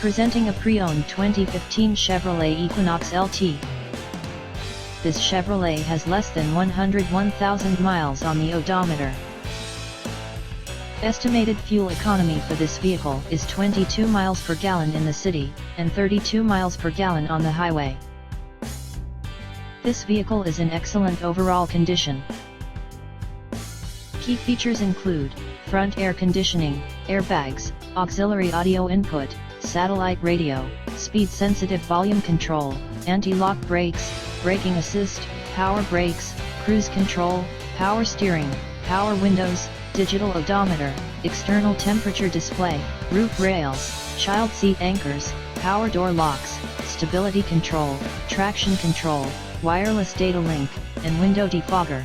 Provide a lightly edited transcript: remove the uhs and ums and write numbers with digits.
Presenting a pre-owned 2015 Chevrolet Equinox LT. This Chevrolet has less than 101,000 miles on the odometer. Estimated fuel economy for this vehicle is 22 miles per gallon in the city, and 32 miles per gallon on the highway. This vehicle is in excellent overall condition. Key features include front air conditioning, airbags, auxiliary audio input, satellite radio, speed-sensitive volume control, anti-lock brakes, braking assist, power brakes, cruise control, power steering, power windows, digital odometer, external temperature display, roof rails, child seat anchors, power door locks, stability control, traction control, wireless data link, and window defogger.